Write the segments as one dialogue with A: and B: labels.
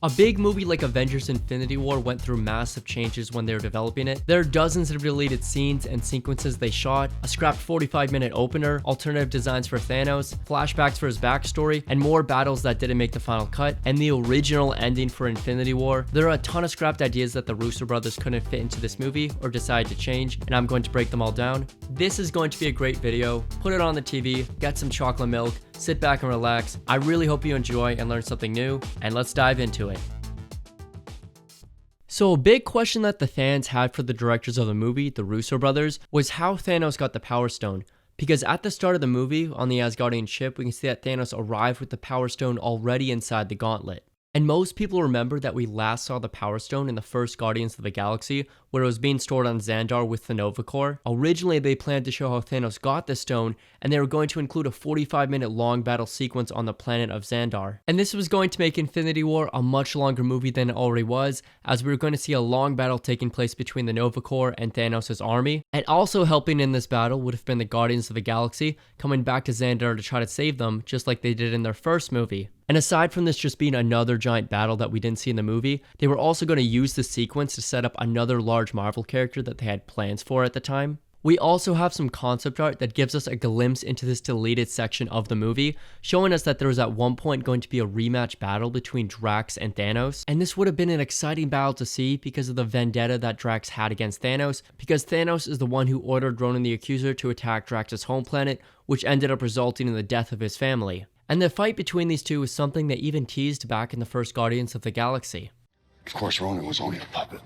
A: A big movie like Avengers Infinity War went through massive changes when they were developing it. There are dozens of deleted scenes and sequences they shot, a scrapped 45-minute opener, alternative designs for Thanos, flashbacks for his backstory, and more battles that didn't make the final cut, and the original ending for Infinity War. There are a ton of scrapped ideas that the Russo Brothers couldn't fit into this movie or decided to change, and I'm going to break them all down. This is going to be a great video. Put it on the TV, get some chocolate milk, sit back and relax. I really hope you enjoy and learn something new, and let's dive into it. So a big question that the fans had for the directors of the movie, the Russo Brothers, was how Thanos got the Power Stone. Because at the start of the movie, on the Asgardian ship, we can see that Thanos arrived with the Power Stone already inside the gauntlet. And most people remember that we last saw the Power Stone in the first Guardians of the Galaxy, where it was being stored on Xandar with the Nova Corps. Originally, they planned to show how Thanos got the stone, and they were going to include a 45-minute long battle sequence on the planet of Xandar. And this was going to make Infinity War a much longer movie than it already was, as we were going to see a long battle taking place between the Nova Corps and Thanos' army. And also helping in this battle would have been the Guardians of the Galaxy coming back to Xandar to try to save them, just like they did in their first movie. And aside from this just being another giant battle that we didn't see in the movie, they were also going to use this sequence to set up another large Marvel character that they had plans for at the time. We also have some concept art that gives us a glimpse into this deleted section of the movie, showing us that there was at one point going to be a rematch battle between Drax and Thanos. And this would have been an exciting battle to see because of the vendetta that Drax had against Thanos, because Thanos is the one who ordered Ronan the Accuser to attack Drax's home planet, which ended up resulting in the death of his family. And the fight between these two is something they even teased back in the first Guardians of the Galaxy.
B: Of course, Ronan was only a puppet.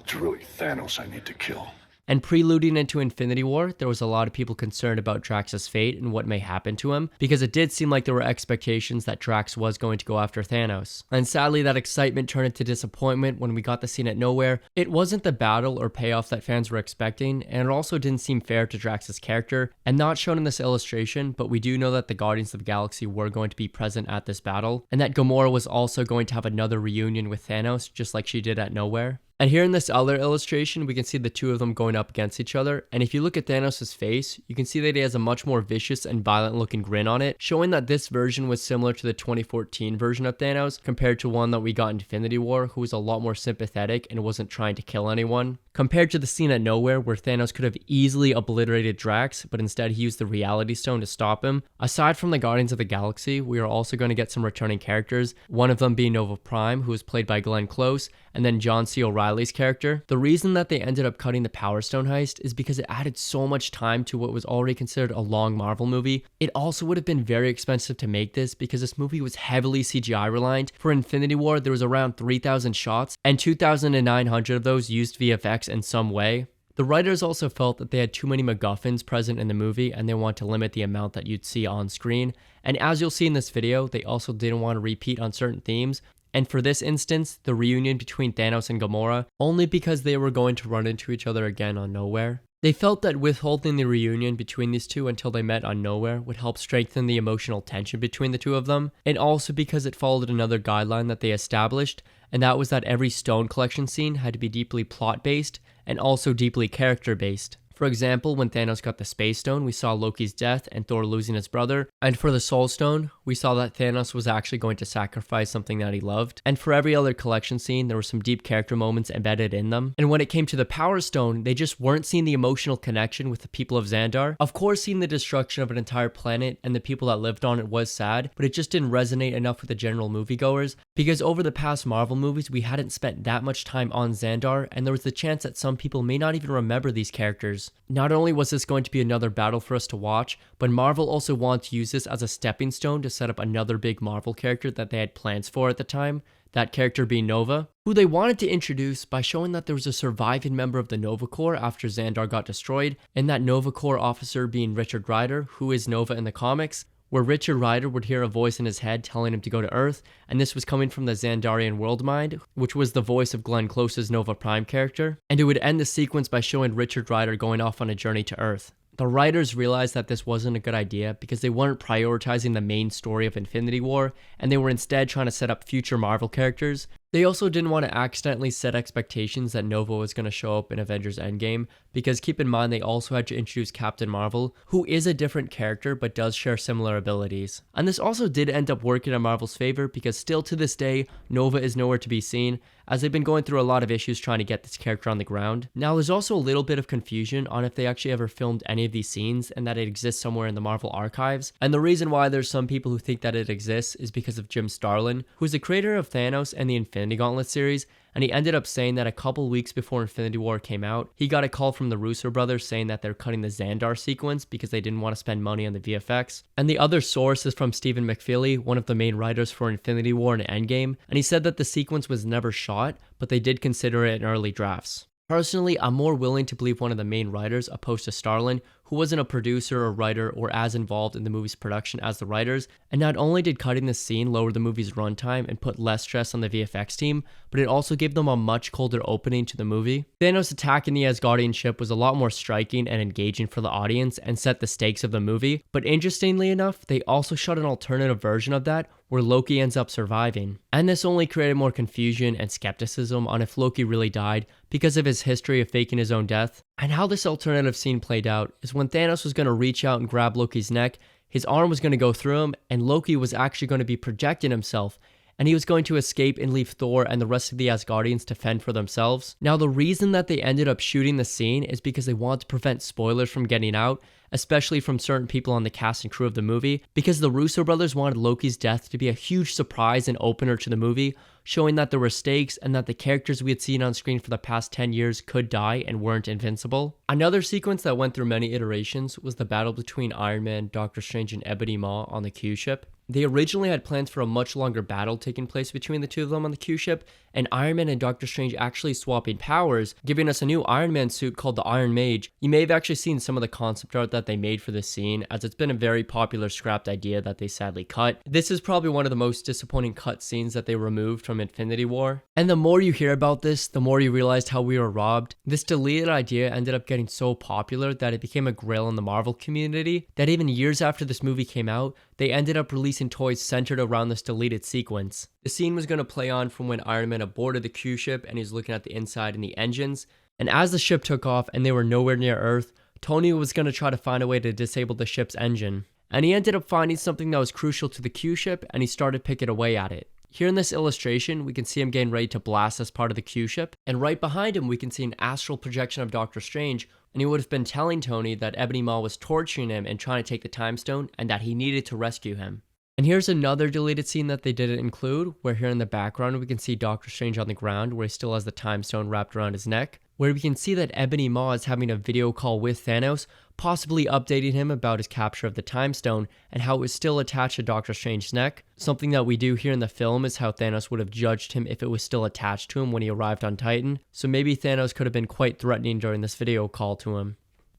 B: It's really Thanos I need to kill.
A: And preluding into Infinity War, there was a lot of people concerned about Drax's fate and what may happen to him, because it did seem like there were expectations that Drax was going to go after Thanos. And sadly, that excitement turned into disappointment when we got the scene at Nowhere. It wasn't the battle or payoff that fans were expecting, and it also didn't seem fair to Drax's character, and not shown in this illustration, but we do know that the Guardians of the Galaxy were going to be present at this battle, and that Gamora was also going to have another reunion with Thanos, just like she did at Nowhere. And here in this other illustration, we can see the two of them going up against each other. And if you look at Thanos' face, you can see that he has a much more vicious and violent looking grin on it, showing that this version was similar to the 2014 version of Thanos compared to one that we got in Infinity War, who was a lot more sympathetic and wasn't trying to kill anyone. Compared to the scene at Nowhere, where Thanos could have easily obliterated Drax, but instead he used the Reality Stone to stop him. Aside from the Guardians of the Galaxy, we are also going to get some returning characters, one of them being Nova Prime, who was played by Glenn Close, and then John C. O'Reilly's character. The reason that they ended up cutting the Power Stone heist is because it added so much time to what was already considered a long Marvel movie. It also would have been very expensive to make this because this movie was heavily CGI reliant. For Infinity War, there was around 3,000 shots, and 2,900 of those used VFX in some way. The writers also felt that they had too many MacGuffins present in the movie and they want to limit the amount that you'd see on screen. And as you'll see in this video, they also didn't want to repeat on certain themes. And for this instance, the reunion between Thanos and Gamora, only because they were going to run into each other again on Nowhere. They felt that withholding the reunion between these two until they met on Nowhere would help strengthen the emotional tension between the two of them, and also because it followed another guideline that they established, and that was that every stone collection scene had to be deeply plot-based and also deeply character-based. For example, when Thanos got the Space Stone, we saw Loki's death and Thor losing his brother. And for the Soul Stone, we saw that Thanos was actually going to sacrifice something that he loved. And for every other collection scene, there were some deep character moments embedded in them. And when it came to the Power Stone, they just weren't seeing the emotional connection with the people of Xandar. Of course, seeing the destruction of an entire planet and the people that lived on it was sad, but it just didn't resonate enough with the general moviegoers, because over the past Marvel movies, we hadn't spent that much time on Xandar, and there was the chance that some people may not even remember these characters. Not only was this going to be another battle for us to watch, but Marvel also wanted to use this as a stepping stone to set up another big Marvel character that they had plans for at the time, that character being Nova, who they wanted to introduce by showing that there was a surviving member of the Nova Corps after Xandar got destroyed, and that Nova Corps officer being Richard Rider, who is Nova in the comics, where Richard Rider would hear a voice in his head telling him to go to Earth, and this was coming from the Xandarian world mind, which was the voice of Glenn Close's Nova Prime character, and it would end the sequence by showing Richard Rider going off on a journey to Earth. The writers realized that this wasn't a good idea because they weren't prioritizing the main story of Infinity War, and they were instead trying to set up future Marvel characters, They also didn't want to accidentally set expectations that Nova was going to show up in Avengers Endgame, because keep in mind they also had to introduce Captain Marvel, who is a different character but does share similar abilities. And this also did end up working in Marvel's favor, because still to this day, Nova is nowhere to be seen, as they've been going through a lot of issues trying to get this character on the ground. Now there's also a little bit of confusion on if they actually ever filmed any of these scenes and that it exists somewhere in the Marvel archives, and the reason why there's some people who think that it exists is because of Jim Starlin, who's the creator of Thanos and the Infinity Gauntlet series, and he ended up saying that a couple weeks before Infinity War came out, he got a call from the Russo Brothers saying that they're cutting the Xandar sequence because they didn't want to spend money on the VFX. And the other source is from Stephen McFeely, one of the main writers for Infinity War and Endgame, and he said that the sequence was never shot, but they did consider it in early drafts. Personally, I'm more willing to believe one of the main writers opposed to Starlin, who wasn't a producer or writer or as involved in the movie's production as the writers, and not only did cutting this scene lower the movie's runtime and put less stress on the VFX team, but it also gave them a much colder opening to the movie. Thanos attacking the Asgardian ship was a lot more striking and engaging for the audience and set the stakes of the movie, but interestingly enough, they also shot an alternative version of that where Loki ends up surviving. And this only created more confusion and skepticism on if Loki really died because of his history of faking his own death. And how this alternative scene played out is when Thanos was going to reach out and grab Loki's neck, his arm was going to go through him, and Loki was actually going to be projecting himself, and he was going to escape and leave Thor and the rest of the Asgardians to fend for themselves. Now, the reason that they ended up shooting the scene is because they wanted to prevent spoilers from getting out, especially from certain people on the cast and crew of the movie, because the Russo brothers wanted Loki's death to be a huge surprise and opener to the movie, showing that there were stakes and that the characters we had seen on screen for the past 10 years could die and weren't invincible. Another sequence that went through many iterations was the battle between Iron Man, Doctor Strange, and Ebony Maw on the Q ship. They originally had plans for a much longer battle taking place between the two of them on the Q ship, and Iron Man and Doctor Strange actually swapping powers, giving us a new Iron Man suit called the Iron Mage. You may have actually seen some of the concept art that they made for this scene, as it's been a very popular scrapped idea that they sadly cut. This is probably one of the most disappointing cut scenes that they removed from Infinity War. And the more you hear about this, the more you realized how we were robbed. This deleted idea ended up getting so popular that it became a grail in the Marvel community, that even years after this movie came out, they ended up releasing toys centered around this deleted sequence. The scene was going to play on from when Iron Man aborted the Q ship and he's looking at the inside and the engines. And as the ship took off and they were nowhere near Earth, Tony was going to try to find a way to disable the ship's engine. And he ended up finding something that was crucial to the Q ship, and he started picking away at it. Here in this illustration, we can see him getting ready to blast this part of the Q ship, and right behind him we can see an astral projection of Doctor Strange, and he would have been telling Tony that Ebony Maw was torturing him and trying to take the time stone, and that he needed to rescue him. And here's another deleted scene that they didn't include, where here in the background we can see Doctor Strange on the ground where he still has the time stone wrapped around his neck, where we can see that Ebony Maw is having a video call with Thanos, possibly updating him about his capture of the time stone and how it was still attached to Doctor Strange's neck. Something that we do here in the film is how Thanos would have judged him if it was still attached to him when he arrived on Titan, so maybe Thanos could have been quite threatening during this video call to him.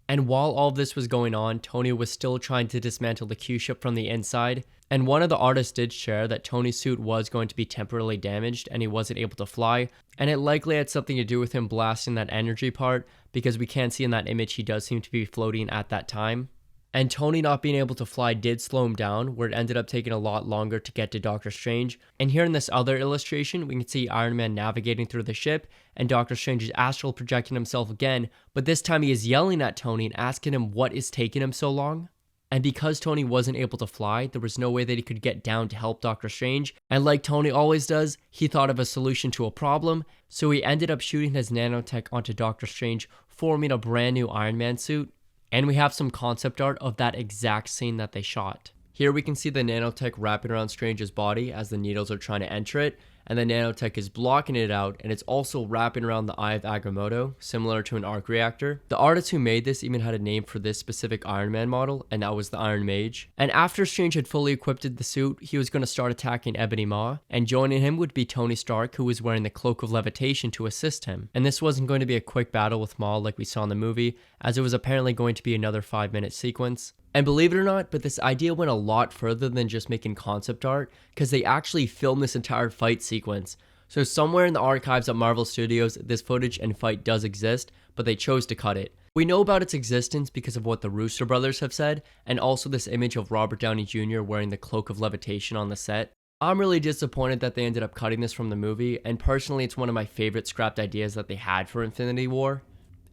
A: And while all of this was going on, Tony was still trying to dismantle the Q ship from the inside, and one of the artists did share that Tony's suit was going to be temporarily damaged and he wasn't able to fly, and it likely had something to do with him blasting that energy part, because we can see in that image he does seem to be floating at that time. And Tony not being able to fly did slow him down, where it ended up taking a lot longer to get to Doctor Strange. And here in this other illustration, we can see Iron Man navigating through the ship, and Doctor Strange is astral projecting himself again, but this time he is yelling at Tony and asking him what is taking him so long. And because Tony wasn't able to fly, there was no way that he could get down to help Doctor Strange, and like Tony always does, he thought of a solution to a problem, so he ended up shooting his nanotech onto Doctor Strange, forming a brand new Iron Man suit. And we have some concept art of that exact scene that they shot. Here we can see the nanotech wrapping around Strange's body as the needles are trying to enter it, and the nanotech is blocking it out, and it's also wrapping around the Eye of Agamotto, similar to an arc reactor. The artist who made this even had a name for this specific Iron Man model, and that was the Iron Mage. And after Strange had fully equipped the suit, he was going to start attacking Ebony Maw, and joining him would be Tony Stark, who was wearing the Cloak of Levitation to assist him. And this wasn't going to be a quick battle with Maw like we saw in the movie, as it was apparently going to be another 5-minute sequence. And believe it or not, but this idea went a lot further than just making concept art, because they actually filmed this entire fight sequence. So somewhere in the archives at Marvel Studios, this footage and fight does exist, but they chose to cut it. We know about its existence because of what the Russo Brothers have said, and also this image of Robert Downey Jr. wearing the Cloak of Levitation on the set. I'm really disappointed that they ended up cutting this from the movie, and personally it's one of my favorite scrapped ideas that they had for Infinity War.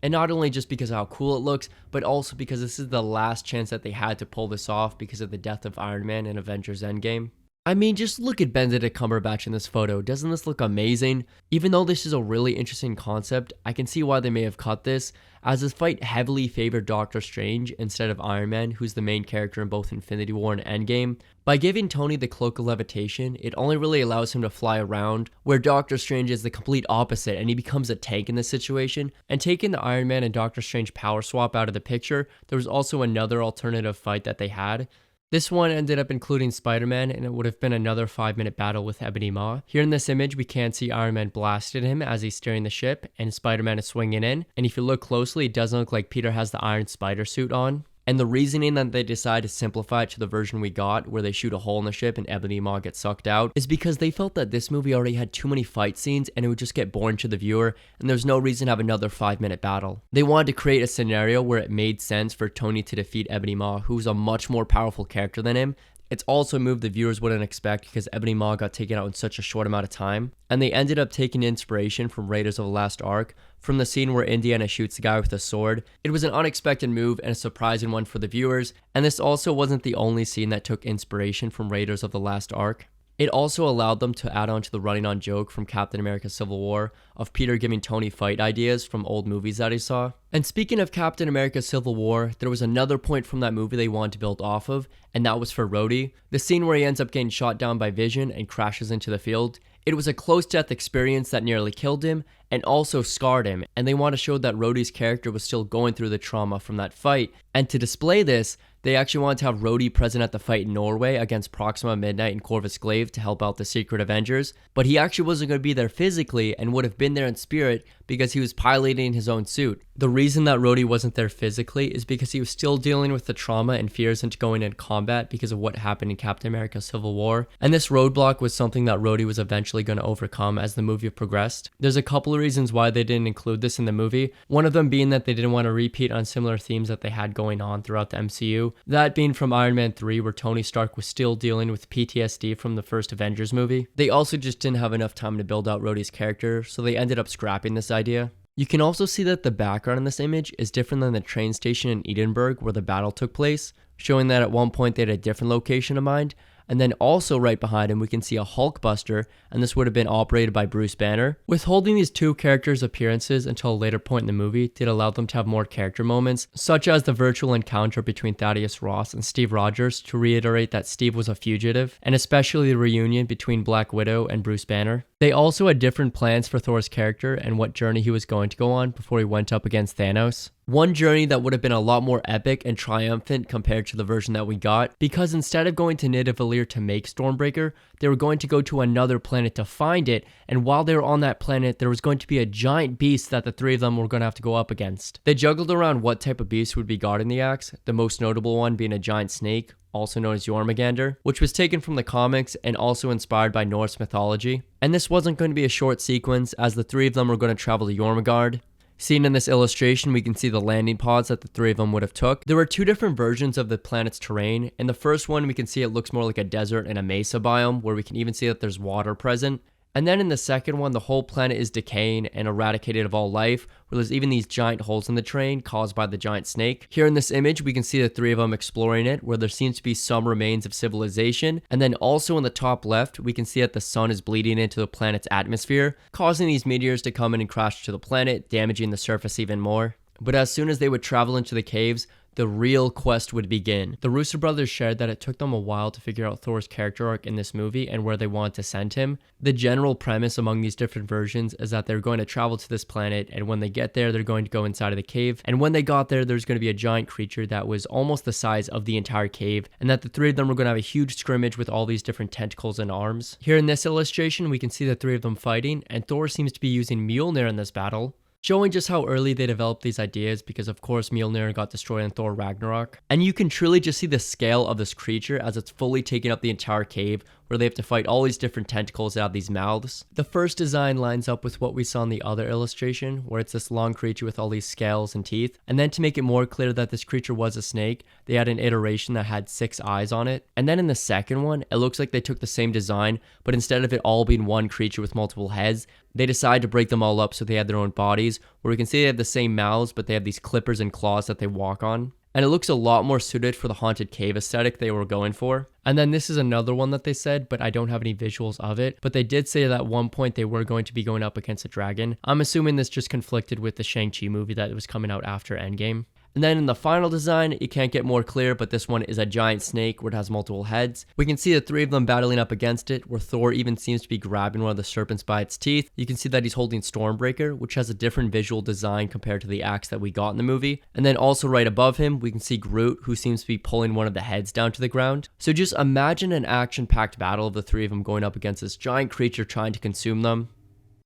A: And not only just because of how cool it looks, but also because this is the last chance that they had to pull this off because of the death of Iron Man in Avengers Endgame. I mean, just look at Benedict Cumberbatch in this photo. Doesn't this look amazing? Even though this is a really interesting concept, I can see why they may have cut this, as this fight heavily favored Doctor Strange instead of Iron Man, who's the main character in both Infinity War and Endgame. By giving Tony the cloak of levitation, it only really allows him to fly around, where Doctor Strange is the complete opposite and he becomes a tank in this situation. And taking the Iron Man and Doctor Strange power swap out of the picture, there was also another alternative fight that they had. This one ended up including Spider-Man, and it would have been another 5-minute battle with Ebony Maw. Here in this image, we can see Iron Man blasted him as he's steering the ship, and Spider-Man is swinging in. And if you look closely, it doesn't look like Peter has the Iron Spider suit on. And the reasoning that they decided to simplify it to the version we got, where they shoot a hole in the ship and Ebony Maw gets sucked out, is because they felt that this movie already had too many fight scenes and it would just get boring to the viewer, and there's no reason to have another 5-minute battle. They wanted to create a scenario where it made sense for Tony to defeat Ebony Maw, who's a much more powerful character than him. It's also a move the viewers wouldn't expect because Ebony Maw got taken out in such a short amount of time. And they ended up taking inspiration from Raiders of the Lost Ark, from the scene where Indiana shoots the guy with a sword. It was an unexpected move and a surprising one for the viewers, and this also wasn't the only scene that took inspiration from Raiders of the Lost Ark. It also allowed them to add on to the running on joke from Captain America Civil War of Peter giving Tony fight ideas from old movies that he saw. And speaking of Captain America Civil War, there was another point from that movie they wanted to build off of, and that was for Rhody. The scene where he ends up getting shot down by Vision and crashes into the field. It was a close death experience that nearly killed him and also scarred him, and they want to show that Rhodey's character was still going through the trauma from that fight. And to display this, they actually wanted to have Rhodey present at the fight in Norway against Proxima Midnight and Corvus Glaive to help out the Secret Avengers, but he actually wasn't going to be there physically and would have been there in spirit because he was piloting his own suit. The reason that Rhodey wasn't there physically is because he was still dealing with the trauma and fears into going into combat because of what happened in Captain America Civil War, and this roadblock was something that Rhodey was eventually going to overcome as the movie progressed. There's a couple of reasons why they didn't include this in the movie, one of them being that they didn't want to repeat on similar themes that they had going on throughout the MCU, that being from Iron Man 3 where Tony Stark was still dealing with PTSD from the first Avengers movie. They also just didn't have enough time to build out Rhodey's character, so they ended up scrapping this idea. You can also see that the background in this image is different than the train station in Edinburgh where the battle took place, showing that at one point they had a different location in mind. And then also right behind him we can see a Hulkbuster, and this would have been operated by Bruce Banner. Withholding these two characters' appearances until a later point in the movie did allow them to have more character moments, such as the virtual encounter between Thaddeus Ross and Steve Rogers to reiterate that Steve was a fugitive, and especially the reunion between Black Widow and Bruce Banner. They also had different plans for Thor's character and what journey he was going to go on before he went up against Thanos. One journey that would have been a lot more epic and triumphant compared to the version that we got, because instead of going to Nidavellir to make Stormbreaker, they were going to go to another planet to find it, and while they were on that planet, there was going to be a giant beast that the three of them were going to have to go up against. They juggled around what type of beast would be guarding the axe, the most notable one being a giant snake, also known as Jormungandr, which was taken from the comics and also inspired by Norse mythology. And this wasn't going to be a short sequence, as the three of them were going to travel to Jormungandr. Seen in this illustration, we can see the landing pods that the three of them would have took. There were two different versions of the planet's terrain. In the first one, we can see it looks more like a desert and a mesa biome, where we can even see that there's water present. And then in the second one, the whole planet is decaying and eradicated of all life, where there's even these giant holes in the terrain caused by the giant snake. Here in this image, we can see the three of them exploring it, where there seems to be some remains of civilization. And then also in the top left, we can see that the sun is bleeding into the planet's atmosphere, causing these meteors to come in and crash to the planet, damaging the surface even more. But as soon as they would travel into the caves, the real quest would begin. The Russo Brothers shared that it took them a while to figure out Thor's character arc in this movie and where they wanted to send him. The general premise among these different versions is that they're going to travel to this planet, and when they get there, they're going to go inside of the cave. And when they got there, there's going to be a giant creature that was almost the size of the entire cave, and that the three of them were going to have a huge scrimmage with all these different tentacles and arms. Here in this illustration, we can see the three of them fighting, and Thor seems to be using Mjolnir in this battle, showing just how early they developed these ideas, because of course Mjolnir got destroyed in Thor Ragnarok. And you can truly just see the scale of this creature as it's fully taking up the entire cave where they have to fight all these different tentacles that have these mouths. The first design lines up with what we saw in the other illustration, where it's this long creature with all these scales and teeth. And then to make it more clear that this creature was a snake, they had an iteration that had 6 eyes on it. And then in the second one, it looks like they took the same design, but instead of it all being one creature with multiple heads, they decided to break them all up so they had their own bodies, where we can see they have the same mouths, but they have these clippers and claws that they walk on. And it looks a lot more suited for the haunted cave aesthetic they were going for. And then this is another one that they said, but I don't have any visuals of it. But they did say that at one point they were going to be going up against a dragon. I'm assuming this just conflicted with the Shang-Chi movie that was coming out after Endgame. And then in the final design, it can't get more clear, but this one is a giant snake where it has multiple heads. We can see the 3 of them battling up against it, where Thor even seems to be grabbing one of the serpents by its teeth. You can see that he's holding Stormbreaker, which has a different visual design compared to the axe that we got in the movie. And then also right above him, we can see Groot, who seems to be pulling one of the heads down to the ground. So just imagine an action-packed battle of the 3 of them going up against this giant creature trying to consume them.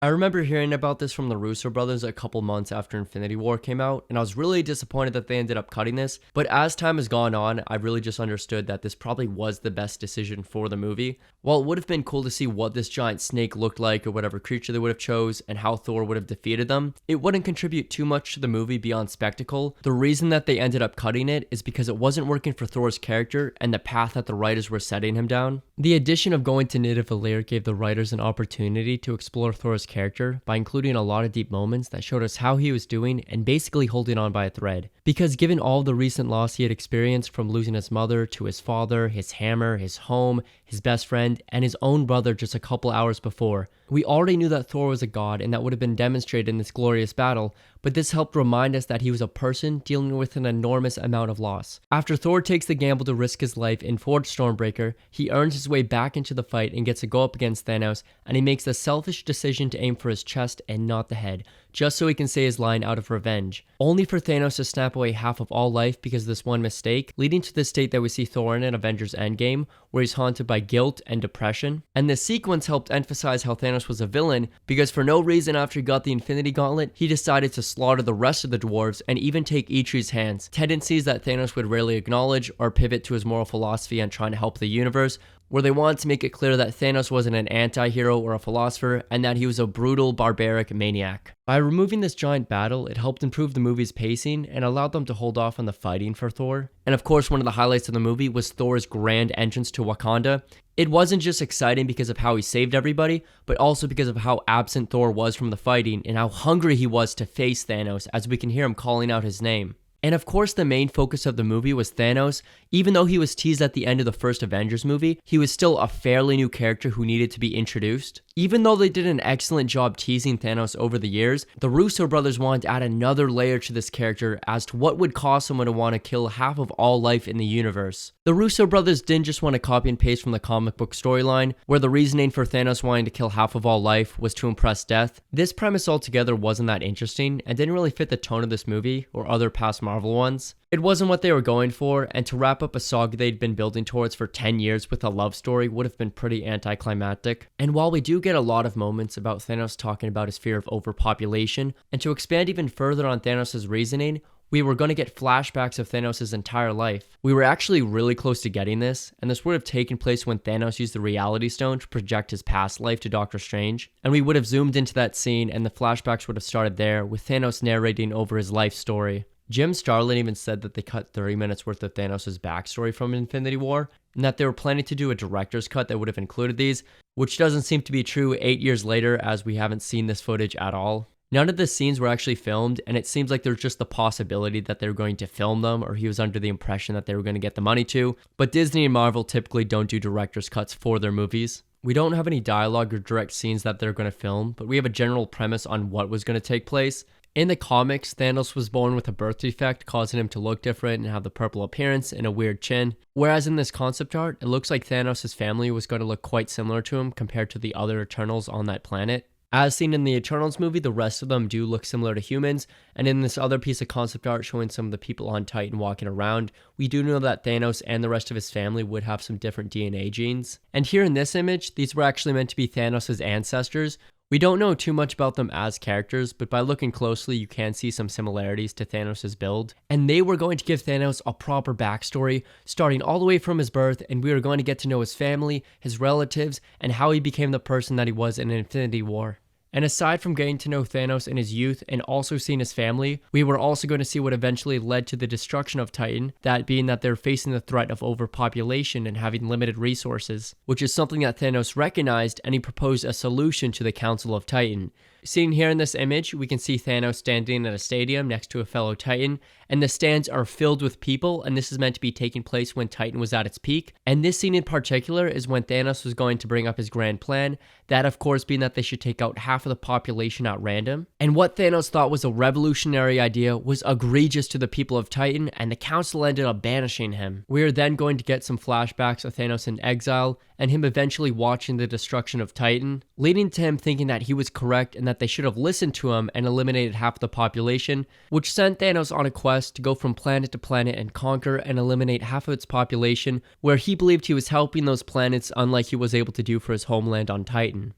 A: I remember hearing about this from the Russo Brothers a couple months after Infinity War came out, and I was really disappointed that they ended up cutting this, but as time has gone on, I really just understood that this probably was the best decision for the movie. While it would have been cool to see what this giant snake looked like or whatever creature they would have chose and how Thor would have defeated them, it wouldn't contribute too much to the movie beyond spectacle. The reason that they ended up cutting it is because it wasn't working for Thor's character and the path that the writers were setting him down. The addition of going to Nidavellir gave the writers an opportunity to explore Thor's character by including a lot of deep moments that showed us how he was doing and basically holding on by a thread. Because given all the recent loss he had experienced, from losing his mother to his father, his hammer, his home, his best friend, and his own brother just a couple hours before, we already knew that Thor was a god, and that would have been demonstrated in this glorious battle, but this helped remind us that he was a person dealing with an enormous amount of loss. After Thor takes the gamble to risk his life and forge Stormbreaker, he earns his way back into the fight and gets to go up against Thanos, and he makes the selfish decision to aim for his chest and not the head, just so he can say his line out of revenge, only for Thanos to snap away half of all life because of this one mistake, leading to the state that we see Thor in Avengers Endgame, where he's haunted by guilt and depression. And this sequence helped emphasize how Thanos was a villain, because for no reason after he got the Infinity Gauntlet, he decided to slaughter the rest of the dwarves and even take Idri's hands, tendencies that Thanos would rarely acknowledge or pivot to his moral philosophy and trying to help the universe, where they wanted to make it clear that Thanos wasn't an anti-hero or a philosopher, and that he was a brutal, barbaric maniac. By removing this giant battle, it helped improve the movie's pacing and allowed them to hold off on the fighting for Thor. And of course, one of the highlights of the movie was Thor's grand entrance to Wakanda. It wasn't just exciting because of how he saved everybody, but also because of how absent Thor was from the fighting and how hungry he was to face Thanos, as we can hear him calling out his name. And of course, the main focus of the movie was Thanos. Even though he was teased at the end of the first Avengers movie, he was still a fairly new character who needed to be introduced. Even though they did an excellent job teasing Thanos over the years, the Russo brothers wanted to add another layer to this character as to what would cause someone to want to kill half of all life in the universe. The Russo brothers didn't just want to copy and paste from the comic book storyline, where the reasoning for Thanos wanting to kill half of all life was to impress death. This premise altogether wasn't that interesting and didn't really fit the tone of this movie or other past Marvel ones. It wasn't what they were going for, and to wrap up a saga they'd been building towards for 10 years with a love story would have been pretty anticlimactic. And while we do get a lot of moments about Thanos talking about his fear of overpopulation, and to expand even further on Thanos' reasoning, we were going to get flashbacks of Thanos' entire life. We were actually really close to getting this, and this would have taken place when Thanos used the Reality Stone to project his past life to Doctor Strange, and we would have zoomed into that scene and the flashbacks would have started there, with Thanos narrating over his life story. Jim Starlin even said that they cut 30 minutes worth of Thanos' backstory from Infinity War, and that they were planning to do a director's cut that would have included these, which doesn't seem to be true 8 years later, as we haven't seen this footage at all. None of the scenes were actually filmed, and it seems like there's just the possibility that they were going to film them, or he was under the impression that they were going to get the money to, but Disney and Marvel typically don't do director's cuts for their movies. We don't have any dialogue or direct scenes that they're going to film, but we have a general premise on what was going to take place. In the comics, Thanos was born with a birth defect, causing him to look different and have the purple appearance and a weird chin. Whereas in this concept art, it looks like Thanos' family was going to look quite similar to him compared to the other Eternals on that planet. As seen in the Eternals movie, the rest of them do look similar to humans, and in this other piece of concept art showing some of the people on Titan walking around, we do know that Thanos and the rest of his family would have some different DNA genes. And here in this image, these were actually meant to be Thanos' ancestors, We don't know too much about them as characters, but by looking closely you can see some similarities to Thanos' build. And they were going to give Thanos a proper backstory, starting all the way from his birth, and we were going to get to know his family, his relatives, and how he became the person that he was in Infinity War. And aside from getting to know Thanos in his youth and also seeing his family, we were also going to see what eventually led to the destruction of Titan, that being that they're facing the threat of overpopulation and having limited resources, which is something that Thanos recognized, and he proposed a solution to the Council of Titan. Seen here in this image, we can see Thanos standing at a stadium next to a fellow Titan, and the stands are filled with people, and this is meant to be taking place when Titan was at its peak. And this scene in particular is when Thanos was going to bring up his grand plan, that of course being that they should take out half of the population at random. And what Thanos thought was a revolutionary idea was egregious to the people of Titan, and the council ended up banishing him. We are then going to get some flashbacks of Thanos in exile, and him eventually watching the destruction of Titan, leading to him thinking that he was correct and that they should have listened to him and eliminated half the population, which sent Thanos on a quest to go from planet to planet and conquer and eliminate half of its population, where he believed he was helping those planets unlike he was able to do for his homeland on Titan.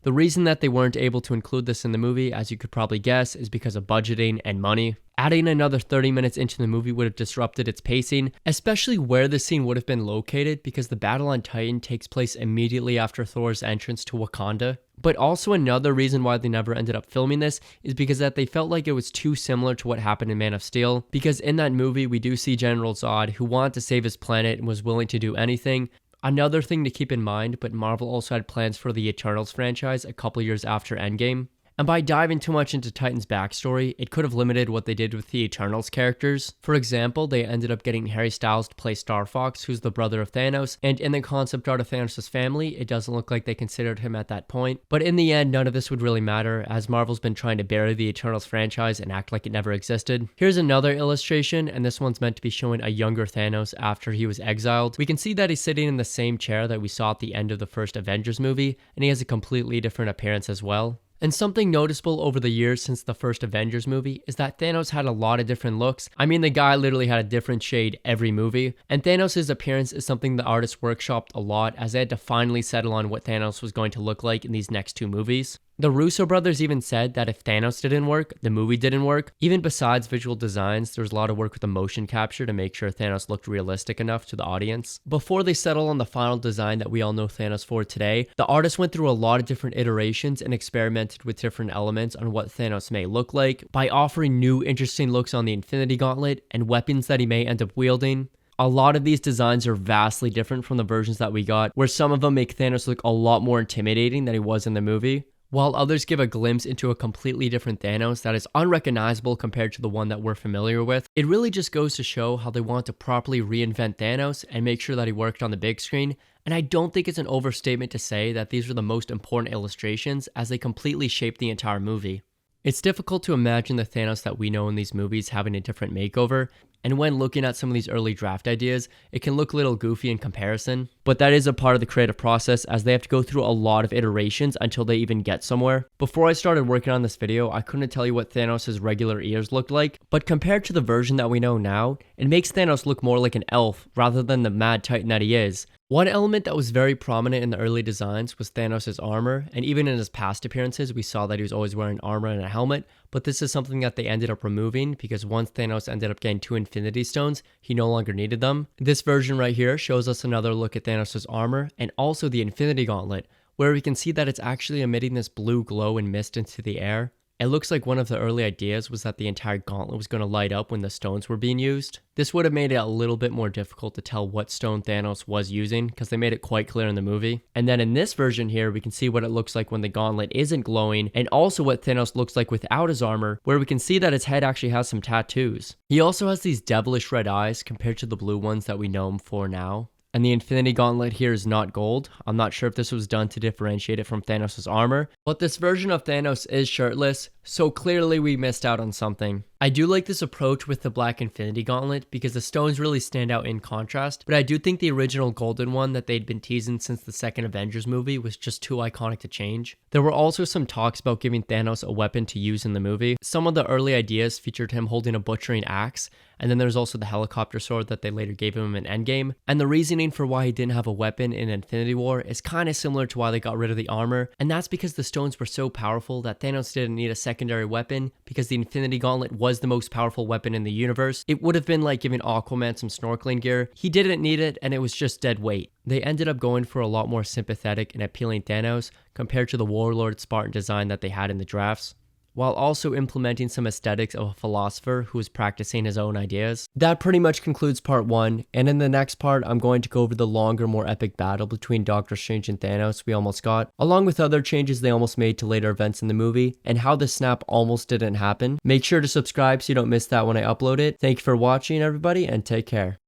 A: The reason that they weren't able to include this in the movie, as you could probably guess, is because of budgeting and money. Adding another 30 minutes into the movie would have disrupted its pacing, especially where the scene would have been located, because the battle on Titan takes place immediately after Thor's entrance to Wakanda. But also another reason why they never ended up filming this is because that they felt like it was too similar to what happened in Man of Steel, because in that movie we do see General Zod, who wanted to save his planet and was willing to do anything. Another thing to keep in mind, but Marvel also had plans for the Eternals franchise a couple years after Endgame. And by diving too much into Titan's backstory, it could have limited what they did with the Eternals characters. For example, they ended up getting Harry Styles to play Star Fox, who's the brother of Thanos, and in the concept art of Thanos' family, it doesn't look like they considered him at that point. But in the end, none of this would really matter, as Marvel's been trying to bury the Eternals franchise and act like it never existed. Here's another illustration, and this one's meant to be showing a younger Thanos after he was exiled. We can see that he's sitting in the same chair that we saw at the end of the first Avengers movie, and he has a completely different appearance as well. And something noticeable over the years since the first Avengers movie is that Thanos had a lot of different looks. I mean, the guy literally had a different shade every movie. And Thanos' appearance is something the artists workshopped a lot, as they had to finally settle on what Thanos was going to look like in these next two movies. The Russo brothers even said that if Thanos didn't work, the movie didn't work. Even besides visual designs, there was a lot of work with the motion capture to make sure Thanos looked realistic enough to the audience. Before they settled on the final design that we all know Thanos for today, the artists went through a lot of different iterations and experimented with different elements on what Thanos may look like, by offering new interesting looks on the Infinity Gauntlet and weapons that he may end up wielding. A lot of these designs are vastly different from the versions that we got, where some of them make Thanos look a lot more intimidating than he was in the movie, while others give a glimpse into a completely different Thanos that is unrecognizable compared to the one that we're familiar with. It really just goes to show how they want to properly reinvent Thanos and make sure that he worked on the big screen, and I don't think it's an overstatement to say that these are the most important illustrations, as they completely shape the entire movie. It's difficult to imagine the Thanos that we know in these movies having a different makeover, and when looking at some of these early draft ideas, it can look a little goofy in comparison, but that is a part of the creative process, as they have to go through a lot of iterations until they even get somewhere. Before I started working on this video, I couldn't tell you what Thanos' regular ears looked like, but compared to the version that we know now, it makes Thanos look more like an elf rather than the mad titan that he is. One element that was very prominent in the early designs was Thanos' armor, and even in his past appearances we saw that he was always wearing armor and a helmet, but this is something that they ended up removing because once Thanos ended up getting 2 Infinity Stones, he no longer needed them. This version right here shows us another look at Thanos' armor and also the Infinity Gauntlet, where we can see that it's actually emitting this blue glow and mist into the air. It looks like one of the early ideas was that the entire gauntlet was going to light up when the stones were being used. This would have made it a little bit more difficult to tell what stone Thanos was using, because they made it quite clear in the movie. And then in this version here, we can see what it looks like when the gauntlet isn't glowing, and also what Thanos looks like without his armor, where we can see that his head actually has some tattoos. He also has these devilish red eyes compared to the blue ones that we know him for now. And the Infinity Gauntlet here is not gold. I'm not sure if this was done to differentiate it from Thanos' armor, but this version of Thanos is shirtless, so clearly we missed out on something. I do like this approach with the Black Infinity Gauntlet because the stones really stand out in contrast, but I do think the original golden one that they'd been teasing since the second Avengers movie was just too iconic to change. There were also some talks about giving Thanos a weapon to use in the movie. Some of the early ideas featured him holding a butchering axe, and then there's also the helicopter sword that they later gave him in Endgame. And the reasoning for why he didn't have a weapon in Infinity War is kind of similar to why they got rid of the armor, and that's because the stones were so powerful that Thanos didn't need a secondary weapon because the Infinity Gauntlet was the most powerful weapon in the universe. It would have been like giving Aquaman some snorkeling gear. He didn't need it, and it was just dead weight. They ended up going for a lot more sympathetic and appealing Thanos compared to the Warlord Spartan design that they had in the drafts, while also implementing some aesthetics of a philosopher who was practicing his own ideas. That pretty much concludes part 1, and in the next part, I'm going to go over the longer, more epic battle between Doctor Strange and Thanos we almost got, along with other changes they almost made to later events in the movie, and how the snap almost didn't happen. Make sure to subscribe so you don't miss that when I upload it. Thank you for watching, everybody, and take care.